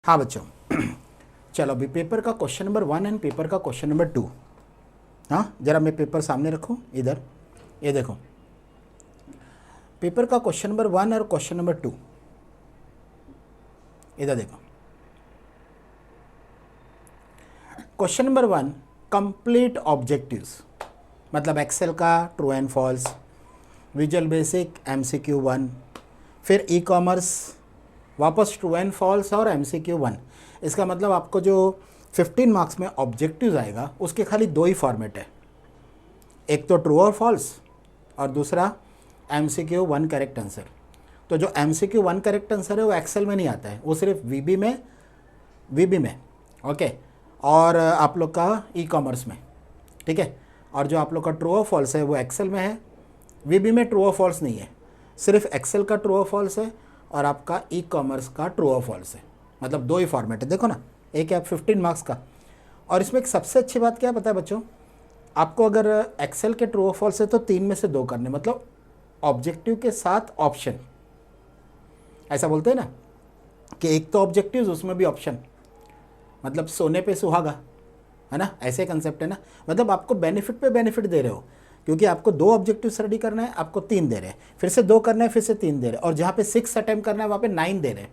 हाँ बच्चों चलो अभी पेपर का क्वेश्चन नंबर 1 एंड पेपर का क्वेश्चन नंबर 2। हाँ जरा मैं पेपर सामने रखूँ इधर, ये देखो पेपर का क्वेश्चन नंबर 1 और क्वेश्चन नंबर 2, इधर देखो। क्वेश्चन नंबर 1 कंप्लीट ऑब्जेक्टिव्स, मतलब एक्सेल का true and false, visual basic MCQ 1, फिर ई कॉमर्स वापस ट्रू एंड फॉल्स और MCQ 1। इसका मतलब आपको जो 15 मार्क्स में ऑब्जेक्टिव्स आएगा उसके खाली दो ही फॉर्मेट है, एक तो ट्रू और फॉल्स और दूसरा MCQ 1 करेक्ट आंसर। तो जो MCQ 1 करेक्ट आंसर है वो एक्सेल में नहीं आता है, वो सिर्फ VB में ओके, और आप लोग का ई कॉमर्स में, ठीक है। और जो आप लोग का ट्रू और फॉल्स है वो एक्सेल में है, VB में ट्रू और फॉल्स नहीं है, सिर्फ एक्सेल का ट्रू और फॉल्स है और आपका ई कॉमर्स का ट्रू और फॉल्स है। मतलब दो ही फॉर्मेट है, देखो ना, एक है 15 मार्क्स का। और इसमें एक सबसे अच्छी बात क्या पता है बच्चों, आपको अगर एक्सेल के ट्रू और फॉल्स है तो 3 में से 2 करने, मतलब ऑब्जेक्टिव के साथ ऑप्शन, ऐसा बोलते हैं ना कि एक तो ऑब्जेक्टिव उसमें भी ऑप्शन, मतलब सोने पे सुहागा, है ना, ऐसे कंसेप्ट है ना। मतलब आपको बेनिफिट पे बेनिफिट दे रहे हो, क्योंकि आपको 2 ऑब्जेक्टिव स्टडी करना है, आपको 3 दे रहे हैं, फिर से 2 करना है, फिर से 3 दे रहे हैं, और जहाँ पे 6 अटेम्प्ट करना है वहाँ पे 9 दे रहे हैं।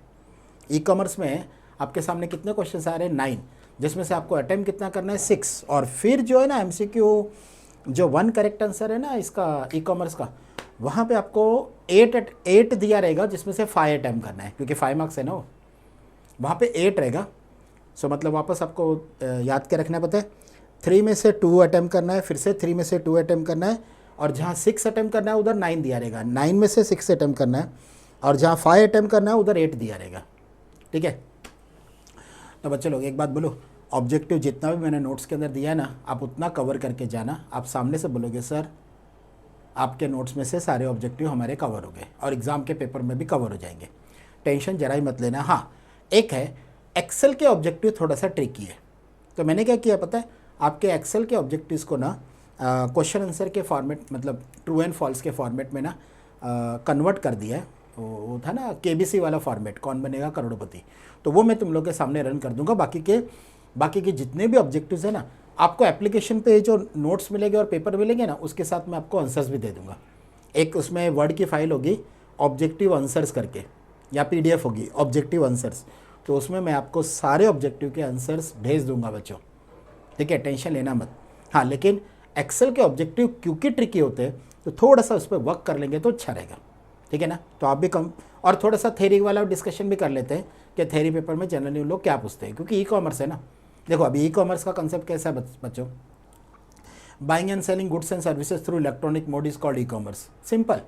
ई कॉमर्स में आपके सामने कितने क्वेश्चन आ रहे हैं, 9, जिसमें से आपको अटेम्प्ट कितना करना है, 6। और फिर जो है ना MCQ जो 1 करेक्ट आंसर है ना इसका ई कॉमर्स का, वहाँ पे आपको 8 दिया रहेगा, जिसमें से 5 अटेम्प्ट करना है, क्योंकि 5 मार्क्स है ना वो, वहाँ पे 8 रहेगा। सो मतलब वापस आपको याद के रखना पता है, 3 में से 2 अटेम्प्ट करना है, फिर से 3 में से 2 अटेम्प्ट करना है, और जहाँ 6 अटेम्प्ट करना है उधर 9 दिया रहेगा, 9 में से 6 अटेम्प्ट करना है, और जहाँ 5 अटेम्प्ट करना है उधर 8 दिया रहेगा, ठीक है। तो बच्चे लोग एक बात बोलो, ऑब्जेक्टिव जितना भी मैंने नोट्स के अंदर दिया है ना, आप उतना कवर करके जाना। आप सामने से बोलोगे सर आपके नोट्स में से सारे ऑब्जेक्टिव हमारे कवर हो गए, और एग्ज़ाम के पेपर में भी कवर हो जाएंगे, टेंशन जरा ही मत लेना। हाँ एक है, एक्सेल के ऑब्जेक्टिव थोड़ा सा ट्रिकी है, तो मैंने क्या किया पता है, आपके एक्सेल के ऑब्जेक्टिव्स को ना क्वेश्चन आंसर के फॉर्मेट, मतलब ट्रू एंड फॉल्स के फॉर्मेट में ना कन्वर्ट कर दिया है। वो था ना KBC वाला फॉर्मेट, कौन बनेगा करोड़पति, तो वो मैं तुम लोग के सामने रन कर दूंगा। बाकी के जितने भी ऑब्जेक्टिव्स है ना, आपको एप्लीकेशन पे जो नोट्स मिलेंगे और पेपर मिलेंगे ना, उसके साथ मैं आपको आंसर्स भी दे दूंगा। एक उसमें वर्ड की फाइल होगी ऑब्जेक्टिव आंसर्स करके, या PDF होगी ऑब्जेक्टिव आंसर्स, तो उसमें मैं आपको सारे ऑब्जेक्टिव के आंसर्स भेज दूंगा बच्चों, ठीक है, टेंशन लेना मत। हाँ लेकिन एक्सेल के ऑब्जेक्टिव क्योंकि ट्रिकी होते हैं, तो थोड़ा सा उस पर वर्क कर लेंगे तो अच्छा रहेगा, ठीक है ना। तो आप भी कम, और थोड़ा सा थेरी वाला डिस्कशन भी कर लेते हैं कि थेरी पेपर में जनरली लोग क्या पूछते हैं, क्योंकि ई कॉमर्स है ना। देखो अभी ई कॉमर्स का कंसेप्ट कैसा है बच्चों, buying and selling goods and services through electronic mode is called e commerce, simple.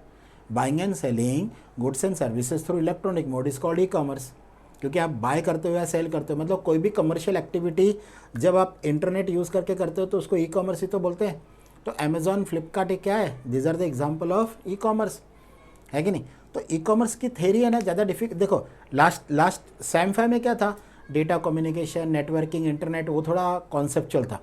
Buying and selling goods and services through electronic mode is called e commerce, क्योंकि आप बाय करते हो या सेल करते हो, मतलब कोई भी कमर्शियल एक्टिविटी जब आप इंटरनेट यूज़ करके करते हो तो उसको ई कॉमर्स ही तो बोलते हैं। तो अमेजॉन फ्लिपकार्ट ये क्या है, these are the example of e commerce, है कि नहीं। तो ई कॉमर्स की थेरी है ना ज़्यादा डिफिकल्ट। देखो लास्ट सैम में क्या था, डेटा कम्युनिकेशन, नेटवर्किंग, इंटरनेट, वो थोड़ा कॉन्सेप्चुअल था।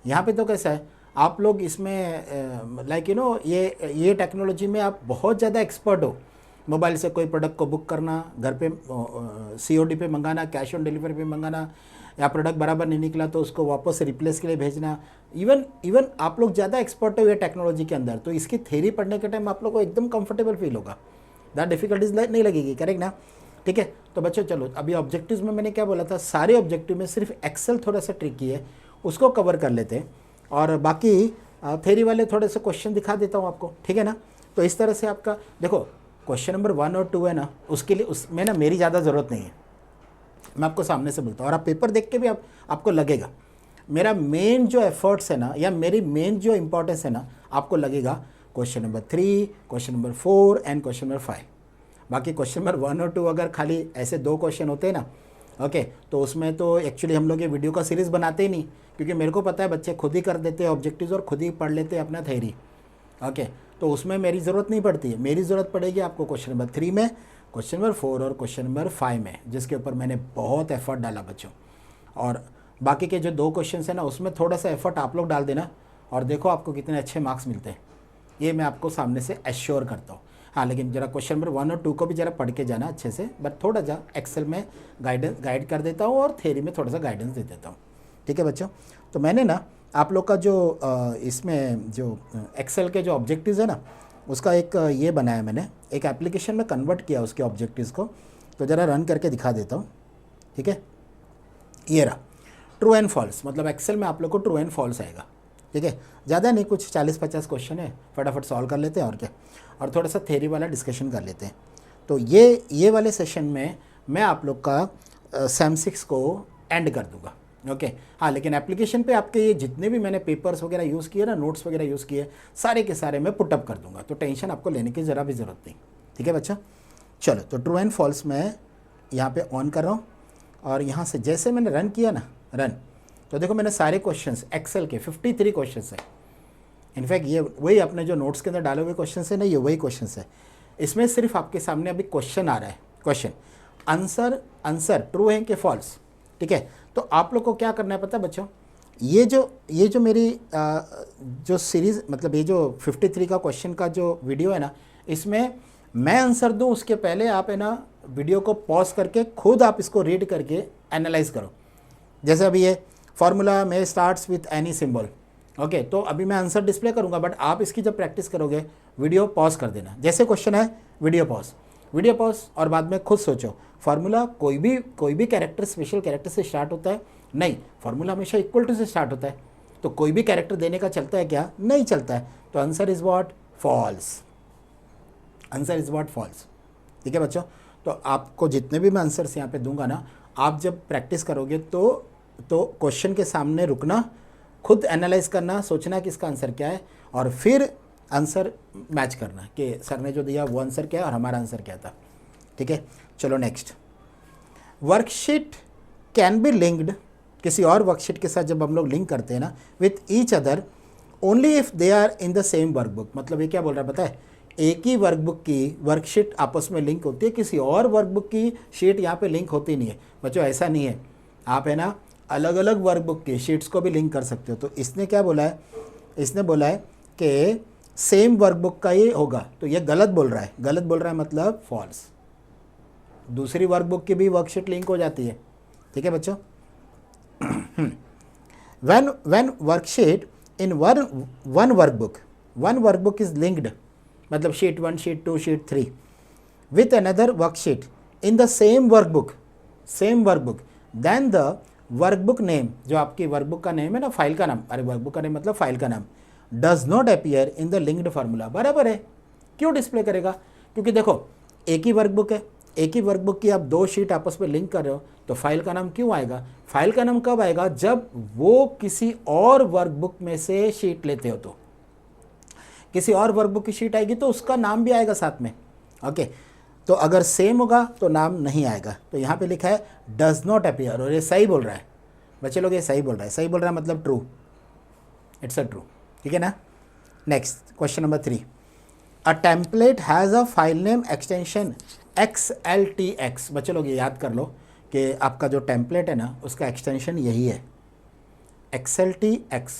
यहाँ पे तो कैसा है, आप लोग इसमें लाइक यू नो ये टेक्नोलॉजी में आप बहुत ज़्यादा एक्सपर्ट हो। मोबाइल से कोई प्रोडक्ट को बुक करना, घर पे COD पे मंगाना, कैश ऑन डिलीवरी पे मंगाना, या प्रोडक्ट बराबर नहीं निकला तो उसको वापस रिप्लेस के लिए भेजना, इवन आप लोग ज़्यादा एक्सपर्ट हो ये टेक्नोलॉजी के अंदर, तो इसकी थ्योरी पढ़ने के टाइम आप लोग को एकदम कंफर्टेबल फील होगा, दैट डिफिकल्टीज नहीं लगेगी, करेक्ट ना, ठीक है। तो बच्चों चलो अभी ऑब्जेक्टिव्स में मैंने क्या बोला था, सारे ऑब्जेक्टिव में सिर्फ एक्सेल थोड़ा सा ट्रिकी है, उसको कवर कर लेते हैं, और बाकी थ्योरी वाले थोड़े से क्वेश्चन दिखा देता हूँ आपको, ठीक है ना। तो इस तरह से आपका देखो क्वेश्चन नंबर 1 और 2 है ना, उसके लिए उसमें ना मेरी ज़्यादा ज़रूरत नहीं है, मैं आपको सामने से बोलता हूँ, और आप पेपर देख के भी आपको लगेगा मेरा मेन जो एफर्ट्स है ना, या मेरी मेन जो इंपॉर्टेंस है ना, आपको लगेगा question number 3, question number 4 and question number 5। बाकी क्वेश्चन नंबर 1 और 2 अगर खाली ऐसे 2 क्वेश्चन होते हैं ना, ओके, तो उसमें तो एक्चुअली हम लोग ये वीडियो का सीरीज़ बनाते ही नहीं, क्योंकि मेरे को पता है बच्चे खुद ही कर देते हैं ऑब्जेक्टिव्स और खुद ही पढ़ लेते हैं अपना थ्योरी, ओके, तो उसमें मेरी ज़रूरत नहीं पड़ती है। मेरी ज़रूरत पड़ेगी आपको क्वेश्चन नंबर 3 में, क्वेश्चन नंबर 4 और क्वेश्चन नंबर 5 में, जिसके ऊपर मैंने बहुत एफर्ट डाला बच्चों। और बाकी के जो 2 क्वेश्चन हैं ना, उसमें थोड़ा सा एफर्ट आप लोग डाल देना, और देखो आपको कितने अच्छे मार्क्स मिलते हैं, ये मैं आपको सामने से एश्योर करता हूँ। हाँ, लेकिन जरा क्वेश्चन नंबर 1 और 2 को भी जरा पढ़ के जाना अच्छे से, बट थोड़ा जा एक्सेल में गाइड कर देता हूँ और थ्योरी में थोड़ा सा गाइडेंस दे देता हूँ। ठीक है बच्चों, तो मैंने ना आप लोग का जो इसमें जो एक्सेल के जो ऑब्जेक्टिव्स है ना, उसका एक ये बनाया मैंने, एक एप्लीकेशन में कन्वर्ट किया उसके ऑब्जेक्टिव्स को, तो ज़रा रन करके दिखा देता हूँ। ठीक है, ये रहा ट्रू एंड फॉल्स, मतलब एक्सेल में आप लोग को ट्रू एंड फॉल्स आएगा। ठीक है, ज़्यादा नहीं, कुछ 40-50 क्वेश्चन है, फटाफट सॉल्व कर लेते हैं और क्या, और थोड़ा सा थ्योरी वाला डिस्कशन कर लेते हैं। तो ये वाले सेशन में मैं आप लोग का सेम 6 को एंड कर दूंगा। ओके हाँ, लेकिन एप्लीकेशन पे आपके ये जितने भी मैंने पेपर्स वगैरह यूज़ किए ना, नोट्स वगैरह यूज़ किए, सारे के सारे मैं पुटअप कर दूंगा, तो टेंशन आपको लेने की ज़रा भी ज़रूरत नहीं। ठीक है बच्चा, चलो तो ट्रू एंड फॉल्स मैं यहाँ पे ऑन कर रहा हूँ, और यहाँ से जैसे मैंने रन किया ना, रन, तो देखो मैंने सारे क्वेश्चंस एक्सेल के 53 क्वेश्चंस है। इनफैक्ट ये वही अपने जो नोट्स के अंदर डाले हुए क्वेश्चंस है ना, ये वही क्वेश्चंस है। इसमें सिर्फ आपके सामने अभी क्वेश्चन आ रहा है, क्वेश्चन आंसर ट्रू है कि फॉल्स। ठीक है, तो आप लोग को क्या करना है पता है बच्चों, ये जो मेरी जो सीरीज़, मतलब ये जो 53 का क्वेश्चन का जो वीडियो है ना, इसमें मैं आंसर दूं उसके पहले आप है ना वीडियो को पॉज करके खुद आप इसको रीड करके एनालाइज करो। जैसे अभी ये फार्मूला में starts with any symbol, okay, तो अभी मैं आंसर डिस्प्ले करूंगा, बट आप इसकी जब प्रैक्टिस करोगे वीडियो पॉज कर देना, जैसे क्वेश्चन है वीडियो पॉज, और बाद में खुद सोचो फार्मूला कोई भी कैरेक्टर स्पेशल कैरेक्टर से स्टार्ट होता है? नहीं, फार्मूला हमेशा इक्वल टू से स्टार्ट होता है, तो कोई भी कैरेक्टर देने का चलता है क्या? नहीं चलता है, तो answer is what? False. Answer is what? False. ठीक है बच्चों, तो आपको जितने भी मैं आंसर्स यहाँ पे दूंगा ना, आप जब प्रैक्टिस करोगे तो क्वेश्चन के सामने रुकना, खुद एनालाइज करना, सोचना कि इसका आंसर क्या है, और फिर आंसर मैच करना कि सर ने जो दिया वो आंसर क्या है और हमारा आंसर क्या था। ठीक है, चलो next. Worksheet can be linked, किसी और वर्कशीट के साथ जब हम लोग लिंक करते हैं ना, with each other only if they are in the same workbook. मतलब ये क्या बोल रहा है पता है, एक ही वर्कबुक की वर्कशीट आपस में लिंक होती है, किसी और वर्कबुक की शीट यहाँ पे लिंक होती नहीं है। बच्चों ऐसा नहीं है, आप है ना अलग अलग वर्कबुक की शीट्स को भी लिंक कर सकते हो। तो इसने क्या बोला है, इसने बोला है कि सेम वर्कबुक का ही होगा, तो ये गलत बोल रहा है। गलत बोल रहा है मतलब फॉल्स, दूसरी वर्कबुक की भी वर्कशीट लिंक हो जाती है। ठीक है बच्चों, when worksheet in one workbook is linked, मतलब sheet 1, sheet 2, sheet 3 with another worksheet in the same workbook, then the workbook name, जो आपकी वर्कबुक का नेम है ना, फाइल का नाम, अरे वर्कबुक का नेम मतलब फाइल का नाम, does not appear in the linked formula. बराबर है, क्यों डिस्प्ले करेगा? क्योंकि देखो एक ही वर्कबुक है, एक ही वर्कबुक की आप दो शीट आपस में लिंक कर रहे हो, तो फाइल का नाम क्यों आएगा? फाइल का नाम कब आएगा? जब वो किसी और वर्कबुक में से शीट लेते हो, तो किसी और वर्कबुक की शीट आएगी तो उसका नाम भी आएगा साथ में। ओके, तो अगर सेम होगा तो नाम नहीं आएगा। तो यहाँ पे लिखा है डज नॉट अपीयर, और ये सही बोल रहा है बच्चे लोग, ये सही बोल रहा है। सही बोल रहा है मतलब ट्रू, इट्स अ ट्रू। ठीक है ना। Next question number 3, a template has a file name extension XLTX। बच्चे लोग ये याद कर लो कि आपका जो टेम्पलेट है ना, उसका एक्सटेंशन यही है, XLTX।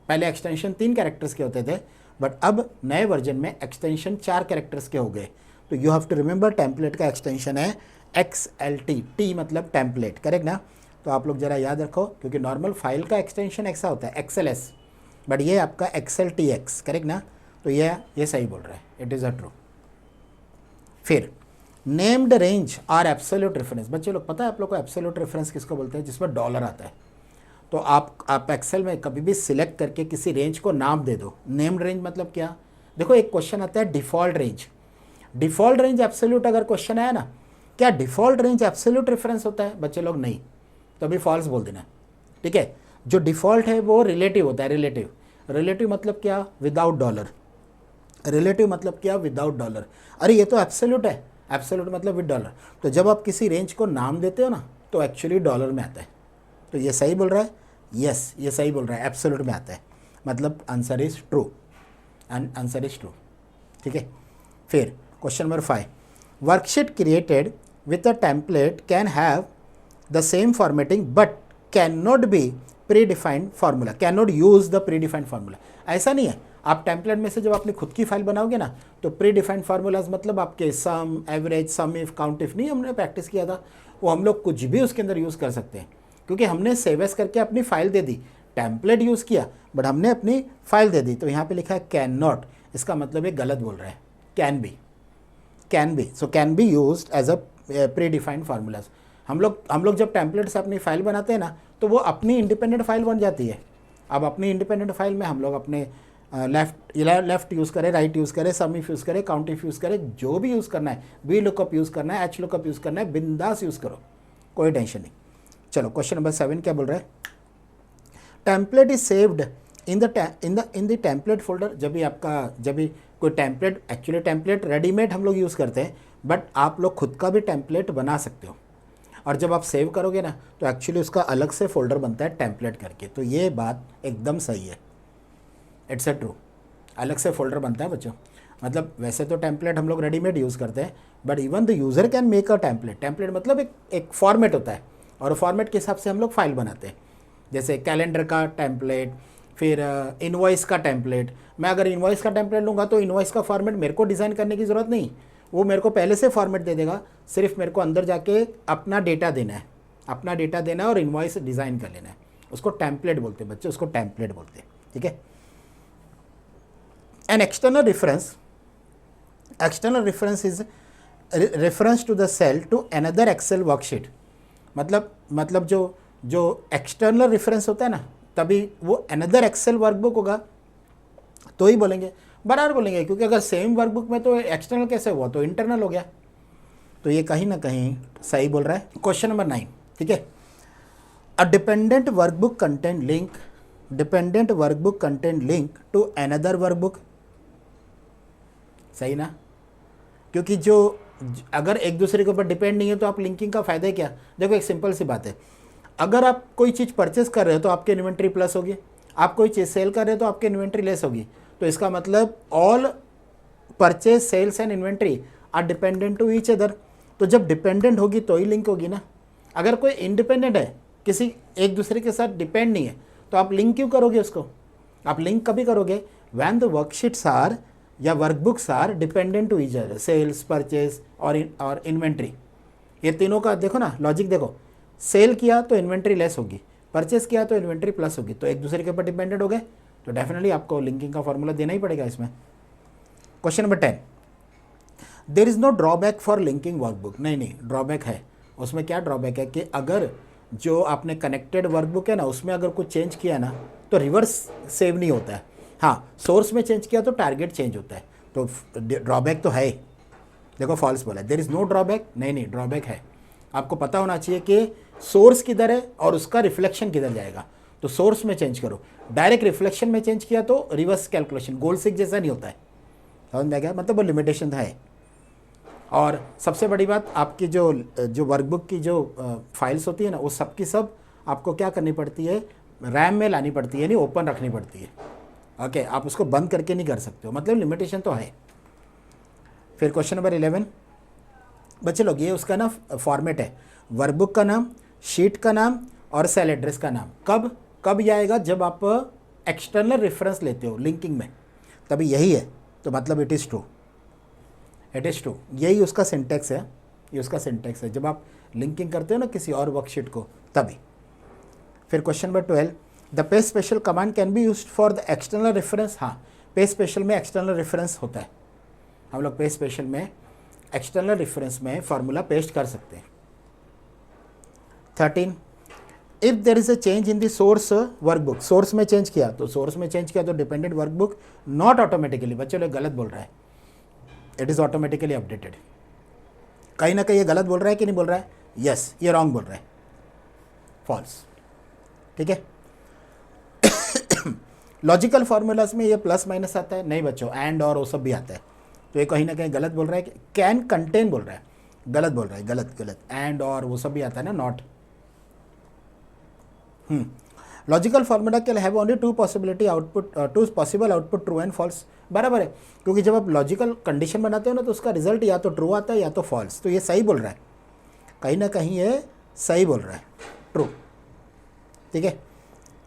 पहले एक्सटेंशन 3 कैरेक्टर्स के होते थे, बट अब नए वर्जन में एक्सटेंशन 4 कैरेक्टर्स के हो गए। तो you have to remember template का एक्सटेंशन है XLT, T मतलब टेम्पलेट, करेक्ट ना। तो आप लोग ज़रा याद रखो, क्योंकि नॉर्मल फाइल का एक्सटेंशन ऐसा होता है XLS, बट ये आपका XLTX, करेक्ट ना। तो ये सही बोल रहा है, इट इज़ अ ट्रू। फिर named range are absolute reference. बच्चे लोग पता है आप लोग को एब्सोल्यूट रेफरेंस किसको बोलते हैं? जिसमें डॉलर आता है। तो आप एक्सेल में कभी भी सिलेक्ट करके किसी रेंज को नाम दे दो। नेम्ड रेंज मतलब क्या? देखो एक क्वेश्चन आता है default range, default range absolute अगर क्वेश्चन आया ना, क्या डिफ़ॉल्ट रेंज एब्सोल्यूट रेफरेंस होता है? बच्चे लोग नहीं, तो अभी फॉल्स बोल देना। ठीक है, जो डिफ़ॉल्ट है वो रिलेटिव होता है। रिलेटिव मतलब क्या? Without dollar. रिलेटिव मतलब क्या? Without dollar. अरे ये तो एब्सोल्यूट है, एब्सोल्यूट मतलब विद डॉलर। तो जब आप किसी रेंज को नाम देते हो ना, तो एक्चुअली डॉलर में आता है। तो ये सही बोल रहा है, यस ये सही बोल रहा है, एब्सोल्यूट में आता है, मतलब answer is true, answer is true. ठीक है, फिर question number 5, worksheet created with a template can have the same formatting but can not B pre defined formula, can not use the pre defined formula. ऐसा नहीं है, आप template में से जब अपनी खुद की फाइल बनाओगे ना, तो प्री डिफाइंड फार्मूलाज मतलब आपके sum, average, sum if, count if नहीं हमने प्रैक्टिस किया था, वो हम लोग कुछ भी उसके अंदर यूज़ कर सकते हैं, क्योंकि हमने सेव एज करके अपनी फाइल दे दी। टेम्पलेट यूज़ किया बट हमने अपनी फाइल दे दी। तो यहाँ पे लिखा है कैन नॉट, इसका मतलब ये गलत बोल रहा है, can be, so can be used as a predefined formulas. हम लोग जब टेम्पलेट से अपनी फाइल बनाते हैं ना, तो वो अपनी इंडिपेंडेंट फाइल बन जाती है। अब अपनी इंडिपेंडेंट फाइल में हम लोग अपने लेफ्ट यूज़ करें, राइट यूज़ करें, सम इफ यूज़ करें, काउंट इफ यूज़ करें, जो भी यूज़ करना है, वी लुकअप यूज़ करना है, एच लुकअप यूज़ करना है, बिंदास यूज़ करो, कोई टेंशन नहीं। चलो क्वेश्चन नंबर 7 क्या बोल रहा है? Template is saved in the template folder. जब भी कोई टेम्पलेट, एक्चुअली टेम्पलेट रेडीमेड हम लोग यूज़ करते हैं, बट आप लोग खुद का भी टेम्पलेट बना सकते हो, और जब आप सेव करोगे ना, तो एक्चुअली उसका अलग से फोल्डर बनता है टेम्पलेट करके। तो ये बात एकदम सही है, इट्स अ ट्रू, अलग से फोल्डर बनता है बच्चों। मतलब वैसे तो टेम्पलेट हम लोग रेडीमेड यूज़ करते हैं, but even the user can make a template. Template मतलब एक फॉर्मेट होता है, और फॉर्मेट के हिसाब से हम लोग फाइल बनाते हैं। जैसे कैलेंडर का टेम्पलेट, फिर इनवॉइस का टेम्पलेट। मैं अगर इनवॉइस का टेम्पलेट लूँगा तो इनवॉइस का फॉर्मेट मेरे को डिज़ाइन करने की ज़रूरत नहीं, वो मेरे को पहले से फॉर्मेट दे देगा, सिर्फ मेरे को अंदर जाके अपना डेटा देना है, और इनवॉइस डिज़ाइन कर लेना है। उसको टेम्पलेट बोलते हैं बच्चे, उसको टेम्पलेट बोलते हैं, ठीक है। An external reference is reference to the cell to another Excel worksheet. मतलब जो एक्सटर्नल रेफरेंस होता है ना, तभी वो अनदर एक्सेल वर्कबुक होगा तो ही बोलेंगे, बराबर बोलेंगे, क्योंकि अगर सेम वर्कबुक में तो एक्सटर्नल कैसे हुआ, तो इंटरनल हो गया। तो ये कहीं ना कहीं सही बोल रहा है। क्वेश्चन नंबर 9, ठीक है। A dependent workbook content link to another workbook, सही ना? क्योंकि अगर एक दूसरे के ऊपर डिपेंड नहीं है तो आप लिंकिंग का फ़ायदा क्या? देखो एक सिंपल सी बात है, अगर आप कोई चीज़ परचेस कर रहे हो तो आपकी इन्वेंट्री प्लस होगी, आप कोई चीज़ सेल कर रहे हो तो आपकी इन्वेंट्री लेस होगी। तो इसका मतलब all purchase, sales and inventory are dependent to each other. तो जब डिपेंडेंट होगी तो ही लिंक होगी ना। अगर कोई इंडिपेंडेंट है, किसी एक दूसरे के साथ डिपेंड नहीं है, तो आप लिंक क्यों करोगे उसको? आप लिंक कभी करोगे व्हेन द वर्कशीट्स आर या workbooks are dependent to each other, sales, purchase और इन्वेंट्री। ये तीनों का देखो ना लॉजिक, देखो सेल किया तो इन्वेंट्री लेस होगी, परचेस किया तो इन्वेंट्री प्लस होगी, तो एक दूसरे के ऊपर डिपेंडेंट हो गए, तो डेफिनेटली आपको लिंकिंग का फॉर्मूला देना ही पड़ेगा इसमें। Question number 10, there is no drawback for linking workbook. नहीं, ड्रॉबैक है। उसमें क्या ड्रॉबैक है कि अगर जो आपने कनेक्टेड वर्कबुक है ना, उसमें अगर कुछ चेंज किया ना, तो रिवर्स सेव नहीं होता है। हाँ, सोर्स में चेंज किया तो टारगेट चेंज होता है, तो ड्रॉबैक तो है। देखो फॉल्स बोला, देयर इज़ नो ड्रॉबैक, नहीं ड्रॉबैक है। आपको पता होना चाहिए कि सोर्स किधर है और उसका रिफ्लेक्शन किधर जाएगा, तो सोर्स में चेंज करो। डायरेक्ट रिफ्लेक्शन में चेंज किया तो रिवर्स कैलकुलेशन, गोल सिक जैसा नहीं होता है। समझ में आ गया? मतलब वो लिमिटेशन है। और सबसे बड़ी बात, आपकी जो वर्कबुक की जो फाइल्स होती है ना, वो सब की सब आपको क्या करनी पड़ती है, रैम में लानी पड़ती है, नहीं ओपन रखनी पड़ती है। ओके, आप उसको बंद करके नहीं कर सकते हो, मतलब लिमिटेशन तो है। फिर क्वेश्चन नंबर 11, बच्चे लोग ये उसका ना फॉर्मेट है, वर्कबुक का नाम, शीट का नाम और सेल एड्रेस का नाम। कब ये आएगा? जब आप एक्सटर्नल रेफरेंस लेते हो लिंकिंग में, तभी यही है। तो मतलब इट इज़ ट्रू, यही उसका सिंटेक्स है, ये उसका सिंटेक्स है जब आप लिंकिंग करते हो ना किसी और वर्कशीट को, तभी। फिर question number 12, the paste special command can be used for the external reference. हाँ, पेस्ट स्पेशल में एक्सटर्नल रेफरेंस होता है, हम लोग पेस्ट स्पेशल में एक्सटर्नल रेफरेंस में फार्मूला पेस्ट कर सकते हैं। 13, if there is a change in the source workbook, source में चेंज किया तो डिपेंडेंट वर्कबुक नॉट ऑटोमेटिकली, बच्चे लोग गलत बोल रहा है, इट इज़ ऑटोमेटिकली अपडेटेड। कहीं ना कहीं ये गलत बोल रहा है कि नहीं बोल रहा है? यस, ये रॉन्ग बोल रहा है, फॉल्स, ठीक है। लॉजिकल फार्मूलाज में ये प्लस माइनस आता है, नहीं बच्चों, एंड और वो सब भी आता है। तो ये कहीं ना कहीं गलत बोल रहा है, कैन कंटेन बोल रहा है, गलत बोल रहा है, गलत। एंड और वो सब भी आता है ना, not. Logical formula can have only two possible output true and false. बराबर है, क्योंकि जब आप लॉजिकल कंडीशन बनाते हो ना, तो उसका रिजल्ट या तो ट्रू आता है या तो फॉल्स। तो ये सही बोल रहा है, कहीं ना कहीं ये सही बोल रहा है, ट्रू, ठीक है।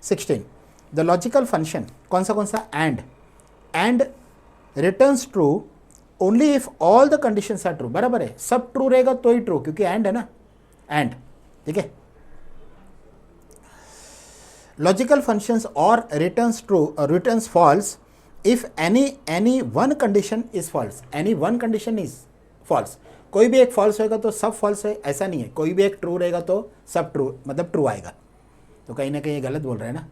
16, द लॉजिकल फंक्शन, कौन सा? And. And returns true only if all the conditions are true. बराबर है, सब ट्रू रहेगा तो ही ट्रू, क्योंकि एंड है ना, एंड। ठीक है, लॉजिकल फंक्शंस और रिटर्न्स ट्रू और returns false if any one condition is false. Any one condition is false, कोई भी एक फॉल्स होगा तो सब फॉल्स है, ऐसा नहीं है। कोई भी एक ट्रू रहेगा तो सब ट्रू, मतलब ट्रू आएगा। तो कहीं ना कहीं ये गलत बोल रहे हैं ना।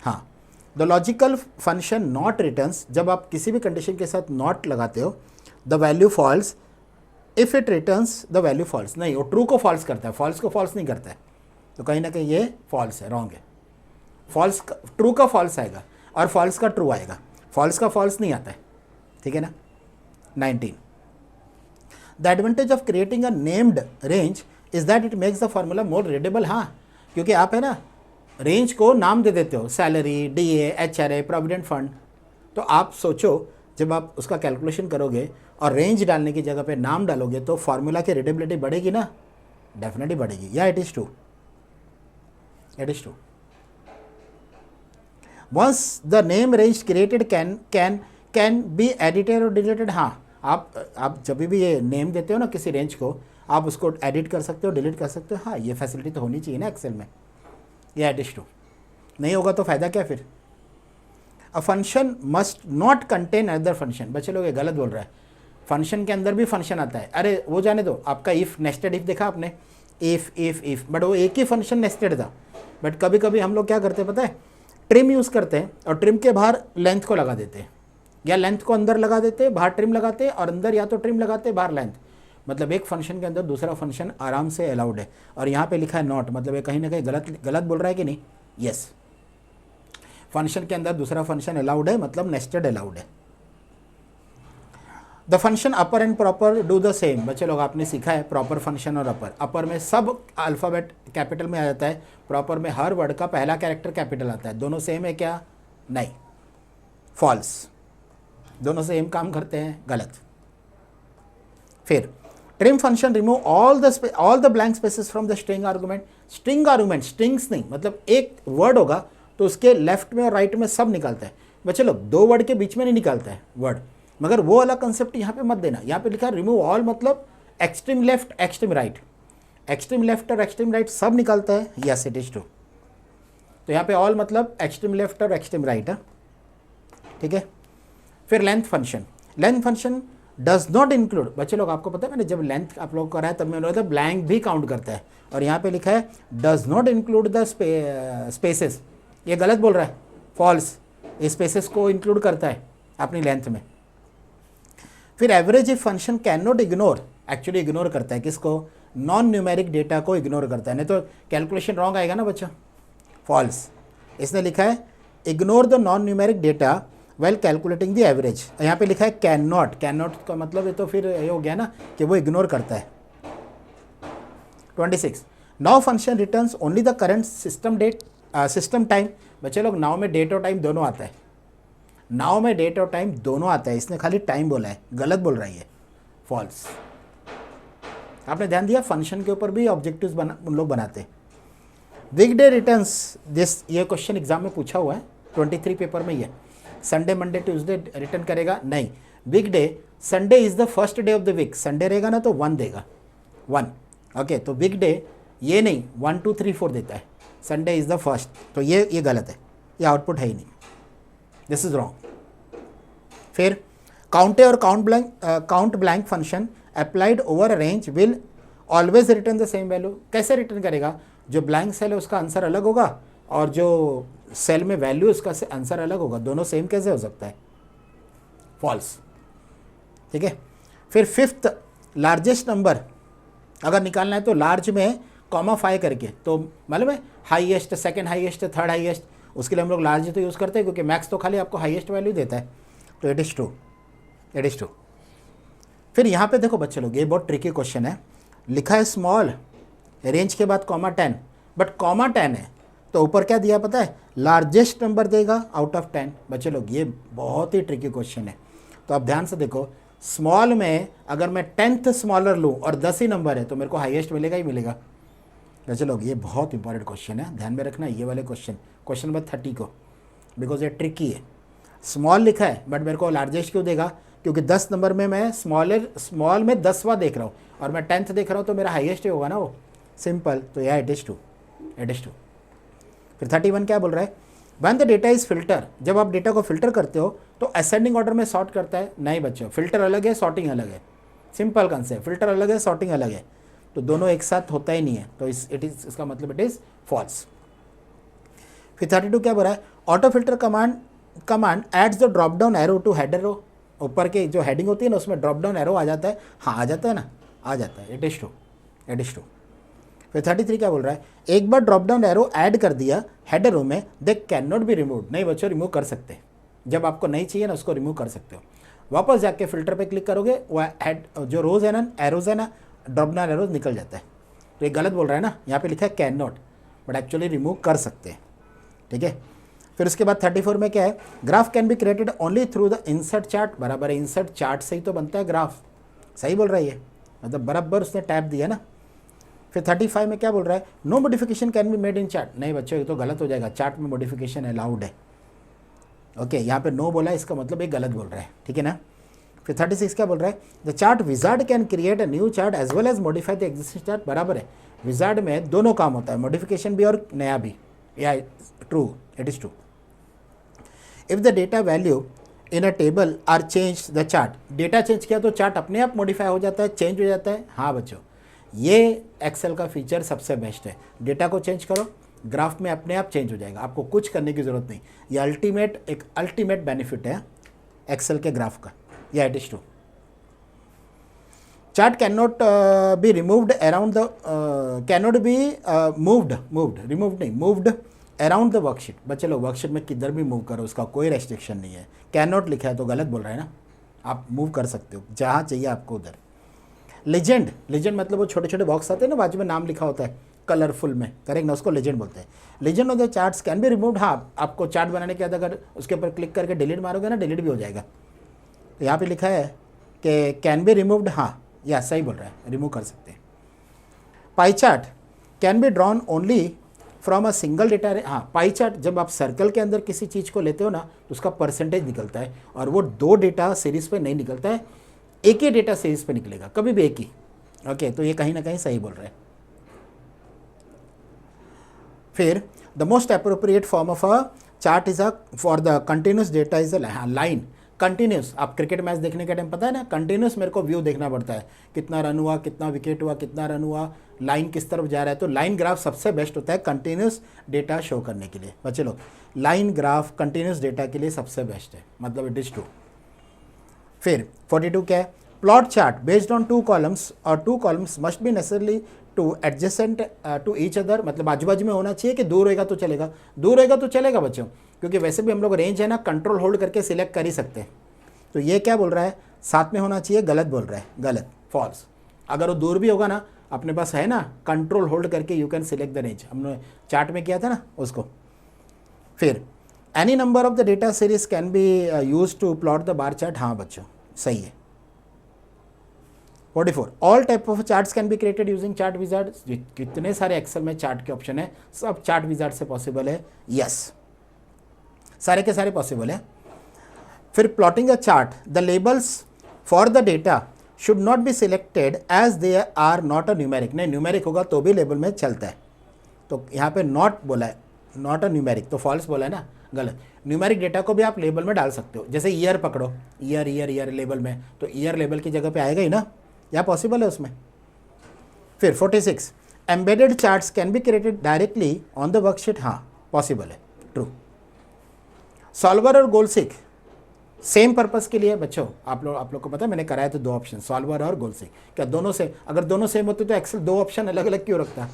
हाँ, the logical function not returns, जब आप किसी भी कंडीशन के साथ नॉट लगाते हो, the value false if it returns the value false. नहीं, वो ट्रू को फॉल्स करता है, फॉल्स को फॉल्स नहीं करता है। तो कहीं ना कहीं ये फॉल्स है, रॉन्ग है। फॉल्स ट्रू का फॉल्स आएगा और फॉल्स का ट्रू आएगा, फॉल्स का फॉल्स नहीं आता है। ठीक है ना। 19, the advantage of creating a named range is that it makes the formula more readable. हाँ, क्योंकि आप है ना रेंज को नाम दे देते हो, salary, DA, HRA, provident fund. तो आप सोचो जब आप उसका कैलकुलेशन करोगे और रेंज डालने की जगह पे नाम डालोगे तो फार्मूला की रीडेबिलिटी बढ़ेगी ना, डेफिनेटली बढ़ेगी। या it is true, it is true. Once the name range created can be edited और डिलीटेड। हाँ, आप जब भी ये नेम देते हो ना किसी रेंज को, आप उसको एडिट कर सकते हो, डिलीट कर सकते हो। हाँ, ये फैसिलिटी तो होनी चाहिए ना एक्सेल में। या इट इज़ ट्रू, नहीं होगा तो फ़ायदा क्या फिर। A function must not contain other function. बच्चे लोग ये गलत बोल रहा है, फंक्शन के अंदर भी फंक्शन आता है। अरे वो जाने दो, आपका इफ़, नेस्टेड इफ़ देखा आपने, इफ़, बट वो एक ही फंक्शन नेस्टेड था। बट कभी कभी हम लोग क्या करते हैं पता है, ट्रिम यूज़ करते हैं और ट्रिम के बाहर लेंथ को लगा देते हैं, या लेंथ को अंदर लगा देते हैं, बाहर ट्रिम लगाते हैं, और अंदर या तो ट्रिम लगाते हैं, बाहर लेंथ। मतलब एक फंक्शन के अंदर दूसरा फंक्शन आराम से अलाउड है। और यहाँ पे लिखा है नॉट, मतलब ये कहीं ना कहीं गलत बोल रहा है कि नहीं। यस, फंक्शन के अंदर दूसरा फंक्शन अलाउड है, मतलब नेस्टेड अलाउड है। The function upper and proper do the same. बच्चे लोग आपने सीखा है प्रॉपर फंक्शन और अपर। अपर में सब अल्फ़ाबेट कैपिटल में आ जाता है, प्रॉपर में हर वर्ड का पहला कैरेक्टर कैपिटल आता है। दोनों सेम है क्या? नहीं, फॉल्स। दोनों सेम काम करते हैं, गलत। फिर trim function remove all the blank spaces from the string argument. String argument, strings नहीं, मतलब एक वर्ड होगा तो उसके लेफ्ट में और राइट में सब निकालता है। बच्चे लोग दो वर्ड के बीच में नहीं निकालता है वर्ड, मगर वो वाला कंसेप्ट यहाँ पे मत देना। यहाँ पे लिखा है रिमूव ऑल, मतलब extreme left, extreme right, extreme left और एक्सट्रीम राइट सब निकालता है। Yes, it is true. तो यहाँ पे ऑल मतलब एक्सट्रीम लेफ्ट और एक्सट्रीम राइट है। ठीक है। फिर length function, length function does not include. बच्चे लोग आपको पता है मैंने जब लेंथ आप लोग कराया तब मैंने बोला था ब्लैंक भी काउंट करता है, और यहाँ पे लिखा है does not include the spaces. ये गलत बोल रहा है, फॉल्स। स्पेसेस को इंक्लूड करता है अपनी लेंथ में। फिर average if function can not ignore, actually ignore करता है किसको? नॉन न्यूमेरिक डेटा को इग्नोर करता है, नहीं तो कैलकुलेशन रॉन्ग आएगा ना बच्चा, फॉल्स। इसने लिखा है ignore the non numeric data well calculating the average. यहाँ पे लिखा है कैन नॉट, कैन नॉट का मतलब ये तो फिर ये हो गया ना कि वो इग्नोर करता है। 26 now function returns only the current system time. बच्चे लोग नाउ में डेट और टाइम दोनों आता है, नाउ में डेट और टाइम दोनों आता है, इसने खाली टाइम बोला है, गलत बोल रहा है ये, फॉल्स। आपने ध्यान दिया, फंक्शन के ऊपर भी ऑब्जेक्टिव्स उन लोग बनाते हैं। वीकडे रिटर्न्स दिस, ये क्वेश्चन एग्जाम में पूछा हुआ है 23 पेपर में। ये संडे मंडे ट्यूसडे रिटर्न करेगा? नहीं, weekday, Sunday is the first day of the week. Sunday रहेगा ना तो 1 देगा, 1। ओके, तो वीकडे ये नहीं 1 2 3 4 देता है, संडे इज द फर्स्ट। तो ये गलत है, ये आउटपुट है ही नहीं, दिस इज रॉन्ग। फिर काउंटे और count blank function applied over range will always return the same value. कैसे रिटर्न करेगा? जो ब्लैंक सेल है उसका आंसर अलग होगा और जो सेल में वैल्यू उसका आंसर अलग होगा, दोनों सेम कैसे हो सकता है? फॉल्स। ठीक है। फिर फिफ्थ, लार्जेस्ट नंबर अगर निकालना है तो लार्ज में कॉमा 5 करके, तो मालूम है highest, second highest, third highest, उसके लिए हम लोग लार्ज तो यूज़ करते हैं क्योंकि मैक्स तो खाली आपको हाईएस्ट वैल्यू देता है। तो it is true, it is true. फिर यहाँ पे देखो बच्चे लोग, ये बहुत ट्रिकी क्वेश्चन है। लिखा है स्मॉल, रेंज के बाद कॉमा 10, बट कॉमा 10 है तो ऊपर क्या दिया पता है? लार्जेस्ट नंबर देगा आउट ऑफ 10। बच्चे लोग ये बहुत ही ट्रिकी क्वेश्चन है, तो आप ध्यान से देखो। स्मॉल में अगर मैं 10th स्मॉलर लूँ और 10 ही नंबर है तो मेरे को हाईएस्ट मिलेगा ही मिलेगा। बच्चे लोग ये बहुत इंपॉर्टेंट क्वेश्चन है, ध्यान में रखना ये वाले क्वेश्चन नंबर 30 को, बिकॉज ये ट्रिकी है। स्मॉल लिखा है बट मेरे को लार्जेस्ट क्यों देगा, क्योंकि 10 नंबर में मैं स्मॉल में 10वां देख रहा हूँ और मैं 10th देख रहा हूँ तो मेरा हाईएस्ट ही होगा ना वो, सिंपल। तो यह इट इज़ टू। फिर 31 क्या बोल रहा है, when the data is filter, जब आप डेटा को फिल्टर करते हो तो असेंडिंग ऑर्डर में सॉर्ट करता है, नहीं बच्चों, फिल्टर अलग है सॉर्टिंग अलग है, सिंपल कंसेप्ट, फिल्टर अलग है सॉर्टिंग अलग है, तो दोनों एक साथ होता ही नहीं है, तो इसका मतलब इट इज़ फॉल्स। फिर 32 क्या बोल रहा है, auto filter command adds the drop down arrow to header row, ऊपर के जो हेडिंग होती है ना उसमें ड्रॉप डाउन एरो आ जाता है, हाँ आ जाता है ना, आ जाता है, इट इज़ टू। फिर 33 क्या बोल रहा है, एक बार ड्रॉप डाउन एरो ऐड कर दिया हेडर रो में, they can not be remove, नहीं बच्चों रिमूव कर सकते, जब आपको नहीं चाहिए ना उसको रिमूव कर सकते हो, वापस जाके फिल्टर पे क्लिक करोगे वो हेड जो रोज है ना, एरोज है ना, ड्रॉप डाउन एरोज निकल जाता है। तो ये गलत बोल रहा है ना, यहाँ पे लिखा है can not, but actually remove कर सकते हैं, ठीक है। फिर उसके बाद 34 में क्या है, graph can be created only through the insert chart, बराबर है, इंसर्ट चार्ट से ही तो बनता है ग्राफ, सही बोल रहा है ये, मतलब बराबर उसने टैब दिया ना। फिर 35 में क्या बोल रहा है, no modification can be made in chart, नहीं बच्चों ये तो गलत हो जाएगा, चार्ट में मॉडिफिकेशन अलाउड है, ओके यहाँ पे नो बोला इसका मतलब ये गलत बोल रहा है, ठीक है ना। फिर 36 क्या बोल रहा है, the chart wizard can create a new chart as well as modify the existing chart, बराबर है, विजार्ड में दोनों काम होता है, मॉडिफिकेशन भी और नया भी, या true, it is true. If the data value in a table are change the chart, data change किया तो चार्ट अपने आप मॉडिफाई हो जाता है, चेंज हो जाता है, हाँ बच्चों ये एक्सेल का फीचर सबसे बेस्ट है, डेटा को चेंज करो ग्राफ में अपने आप चेंज हो जाएगा, आपको कुछ करने की ज़रूरत नहीं, ये एक अल्टीमेट बेनिफिट है एक्सेल के ग्राफ का, या it is true. Chart can not be removed around the, can not be moved around the worksheet, बच्चे लोग वर्कशीट में किधर भी मूव करो उसका कोई रेस्ट्रिक्शन नहीं है, कैन नॉट लिखा है तो गलत बोल रहा है ना, आप मूव कर सकते हो जहाँ चाहिए आपको उधर। लेजेंड मतलब वो छोटे छोटे बॉक्स आते हैं ना बाजू में नाम लिखा होता है कलरफुल में, करेक्ट ना, उसको लेजेंड बोलते हैं। Legend of the charts can be removed, हाँ आपको चार्ट बनाने के बाद अगर उसके ऊपर क्लिक करके डिलीट मारोगे ना, डिलीट भी हो जाएगा, तो यहाँ पे लिखा है कि कैन बी रिमूव्ड, हाँ या सही बोल रहा है, रिमूव कर सकते हैं। Pie chart can be drawn only from a single data, हाँ पाई चार्ट जब आप सर्कल के अंदर किसी चीज़ को लेते हो ना तो उसका परसेंटेज निकलता है, और वो 2 डेटा सीरीज़ पे नहीं निकलता है, एक ही डेटा सीरीज पे निकलेगा, कभी भी एक ही, ओके तो ये कहीं ना कहीं सही बोल रहे हैं। फिर the most appropriate form of a chart is a for the continuous data is a line, continuous, आप क्रिकेट मैच देखने के टाइम पता है ना, कंटिन्यूस मेरे को व्यू देखना पड़ता है, कितना रन हुआ, कितना विकेट हुआ, कितना रन हुआ, लाइन किस तरफ जा रहा है, तो लाइन ग्राफ सबसे बेस्ट होता है कंटिन्यूस डेटा शो करने के लिए, बच्चे लोग लाइन ग्राफ कंटिन्यूस डेटा के लिए सबसे बेस्ट है, मतलब इट इज़ ट्रू। फिर 42 क्या है, plot chart based on 2 columns और 2 columns must be necessarily two adjacent to each other, मतलब आजू बाजू में होना चाहिए कि दूर होएगा तो चलेगा, दूर होएगा तो चलेगा बच्चों, क्योंकि वैसे भी हम लोग रेंज है ना कंट्रोल होल्ड करके सिलेक्ट कर ही सकते हैं, तो ये क्या बोल रहा है, साथ में होना चाहिए, गलत बोल रहा है, गलत, फॉल्स। अगर वो दूर भी होगा ना, अपने पास है ना कंट्रोल होल्ड करके you can select the range, हमने चार्ट में किया था ना उसको। फिर any number of the data series can be use to plot the bar chart, हाँ बच्चों सही है। 44 all type of charts can be created using chart wizard, कितने सारे एक्सेल में चार्ट के ऑप्शन है, सब चार्ट विजार्ड से पॉसिबल है, यस सारे के सारे पॉसिबल है। फिर plotting a chart, the labels for the data should not be selected as they are not a numeric, नहीं न्यूमेरिक होगा तो भी लेबल में चलता है, तो यहाँ पे नॉट बोला है, नॉट अ न्यूमेरिक, तो फॉल्स बोला है ना, गलत। न्यूमेरिक डेटा को भी आप लेबल में डाल सकते हो, जैसे ईयर पकड़ो, ईयर लेबल में, तो ईयर लेबल की जगह पे आएगा ही ना, या पॉसिबल है उसमें। फिर 46 embedded charts can be created directly on the worksheet, हाँ पॉसिबल है, ट्रू। सॉल्वर और गोल सीक सेम पर्पस के लिए बच्चों, आप लोग को पता है मैंने कराया तो 2 ऑप्शन, सॉल्वर और गोल सीक, क्या दोनों से, अगर दोनों सेम होते तो एक्सेल 2 ऑप्शन अलग अलग क्यों रखता,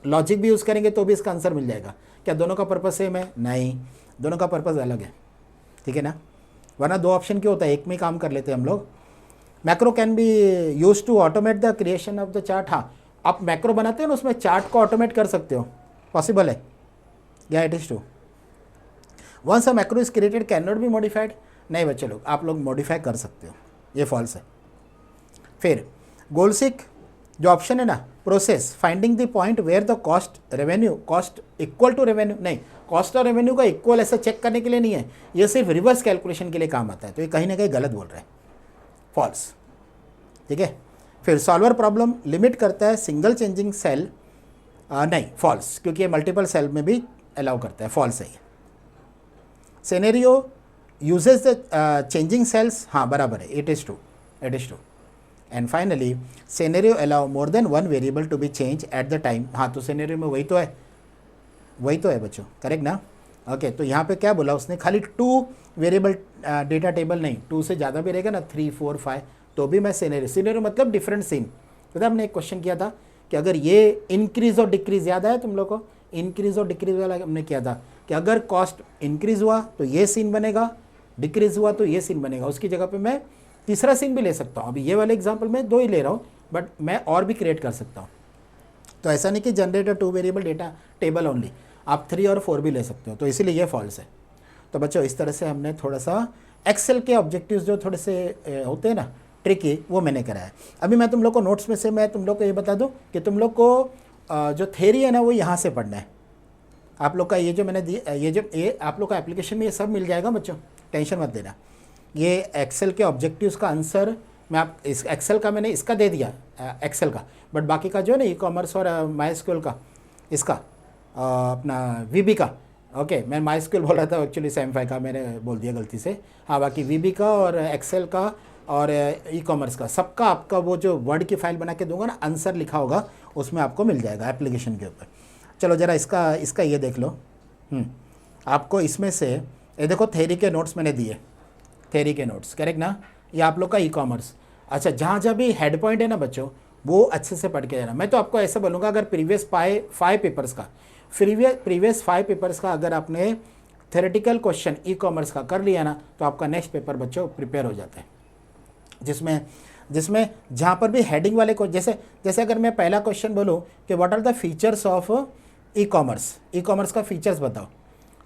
लॉजिक भी यूज़ करेंगे तो भी इसका आंसर मिल जाएगा, क्या दोनों का पर्पस सेम है, नहीं दोनों का पर्पस अलग है, ठीक है ना, वरना 2 ऑप्शन क्यों होता है, एक में ही काम कर लेते हैं हम लोग। Macro can be use to automate the creation of the chart, हाँ आप मैक्रो बनाते हो ना उसमें चार्ट को ऑटोमेट कर सकते हो, पॉसिबल है, या it is true. Once a macro is created can not be modified, नहीं बच्चे लोग आप लोग मॉडिफाई कर सकते हो, ये फॉल्स है। फिर गोलसिक जो ऑप्शन है ना process finding the point where the cost equal to revenue, नहीं, कॉस्ट और रेवेन्यू का इक्वल ऐसा चेक करने के लिए नहीं है, ये सिर्फ रिवर्स कैलकुलेशन के लिए काम आता है, तो ये कहीं ना कहीं गलत बोल रहा है, फॉल्स। ठीक है, फिर सॉल्वर प्रॉब्लम लिमिट करता है सिंगल चेंजिंग सेल, नहीं फॉल्स, क्योंकि ये मल्टीपल सेल में भी अलाउ करता है, फॉल्स है ये। Scenario uses the changing sales, हाँ बराबर है, it is true. And finally scenario allow more than one variable to be change at the time, हाँ तो सिनेरियो में वही तो है बच्चों, करेक्ट ना। ओके, तो यहाँ पे क्या बोला उसने, खाली 2 वेरिएबल डेटा टेबल नहीं, 2 से ज़्यादा भी रहेगा ना, 3, 4, 5, तो भी मैं सिनेरियो मतलब डिफरेंट सीन। पता हमने एक क्वेश्चन किया था कि अगर ये इंक्रीज और डिक्रीज, याद है तुम लोग को, इंक्रीज और डिक्रीज वाला हमने किया था कि अगर कॉस्ट इंक्रीज हुआ तो ये सीन बनेगा, डिक्रीज हुआ तो ये सीन बनेगा, उसकी जगह पे मैं तीसरा सीन भी ले सकता हूँ। अभी ये वाले एग्जांपल में 2 ही ले रहा हूँ, बट मैं और भी क्रिएट कर सकता हूँ। तो ऐसा नहीं कि generator 2 variable data table only, आप 3 और 4 भी ले सकते हो, तो इसीलिए ये फॉल्स है। तो बच्चों इस तरह से हमने थोड़ा सा एक्सेल के ऑब्जेक्टिव्स जो थोड़े से होते हैं ना ट्रिकी, वो मैंने कराया है। अभी मैं तुम लोग को नोट्स में से मैं तुम लोग को ये बता दूं कि तुम लोग को जो थ्योरी है ना वो यहाँ से पढ़ना है। आप लोग का ये जो मैंने दिया, ये आप लोग का एप्लीकेशन में ये सब मिल जाएगा बच्चों, टेंशन मत लेना। ये एक्सेल के ऑब्जेक्टिव्स का आंसर मैं आप इस एक्सेल का मैंने इसका दे दिया, एक्सेल का, बट बाकी का जो है ना ई कॉमर्स और माईएसक्यूएल का, इसका अपना वीबी का, ओके मैं माईएसक्यूएल बोल रहा था एक्चुअली सेम5 का मैंने बोल दिया गलती से, हाँ बाकी वीबी का और एक्सेल का और ई कॉमर्स का, सबका आपका वो जो वर्ड की फाइल बना के दूंगा ना, आंसर लिखा होगा उसमें आपको मिल जाएगा एप्लीकेशन के ऊपर। चलो ज़रा इसका ये देख लो। आपको इसमें से ये देखो थ्योरी के नोट्स मैंने दिए, थ्योरी के नोट्स, करेक्ट ना, ये आप लोग का ई कॉमर्स। अच्छा, जहाँ भी हेड पॉइंट है ना बच्चों, वो अच्छे से पढ़ के जाना। मैं तो आपको ऐसा बोलूँगा, अगर प्रीवियस 5 पेपर्स का प्रीवियस 5 पेपर्स का अगर आपने थ्योरेटिकल क्वेश्चन ई कॉमर्स का कर लिया ना, तो आपका नेक्स्ट पेपर बच्चों प्रिपेयर हो जाता है, जिसमें जहाँ पर भी हेडिंग वाले को, जैसे अगर मैं पहला क्वेश्चन बोलूँ कि what are the features of e commerce का फीचर्स बताओ,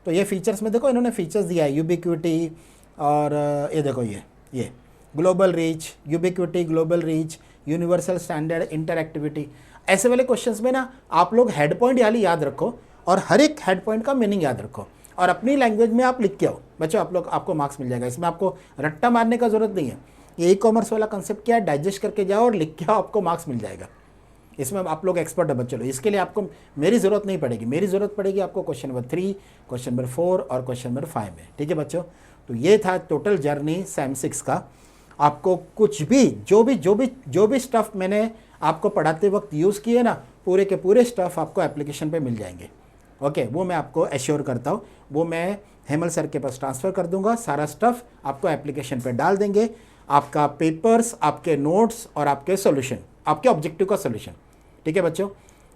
तो ये फीचर्स में देखो इन्होंने फीचर्स दिया है, यूबिक्विटी और ये देखो ये global reach, ubiquity, global reach, universal standard, interactivity. ऐसे वाले क्वेश्चंस में ना आप लोग हेड पॉइंट याद रखो और हर एक हेड पॉइंट का मीनिंग याद रखो और अपनी लैंग्वेज में आप लिख के आओ बच्चों, आपको मार्क्स मिल जाएगा। इसमें आपको रट्टा मारने का जरूरत नहीं है। ये ई कॉमर्स वाला कंसेप्ट क्या है, डाइजेस्ट करके जाओ और लिख के आओ, आपको मार्क्स मिल जाएगा। इसमें आप लोग एक्सपर्ट है बच्चों, इसके लिए आपको मेरी ज़रूरत नहीं पड़ेगी, मेरी ज़रूरत पड़ेगी आपको क्वेश्चन नंबर 3, क्वेश्चन नंबर 4 और क्वेश्चन नंबर 5 में। ठीक है बच्चों, तो ये था टोटल जर्नी SAM6 का। आपको कुछ भी जो भी स्टफ़ मैंने आपको पढ़ाते वक्त यूज़ किए ना, पूरे के पूरे स्टफ़ आपको एप्लीकेशन पे मिल जाएंगे। ओके, वो मैं आपको एश्योर करता हूँ, वो मैं हेमल सर के पास ट्रांसफ़र कर दूंगा, सारा स्टफ़ आपको एप्लीकेशन पे डाल देंगे। आपका पेपर्स, आपके नोट्स और आपके सॉल्यूशन, आपके ऑब्जेक्टिव का सॉल्यूशन। ठीक है बच्चों,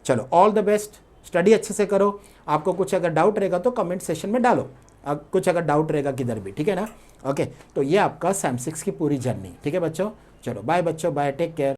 चलो ऑल द बेस्ट, स्टडी अच्छे से करो। आपको कुछ अगर डाउट रहेगा तो कमेंट सेशन में डालो, कुछ अगर डाउट रहेगा किधर भी, ठीक है ना। ओके, तो ये आपका SAM6 की पूरी जर्नी। ठीक है बच्चों, चलो बाय बच्चों, बाय, टेक केयर।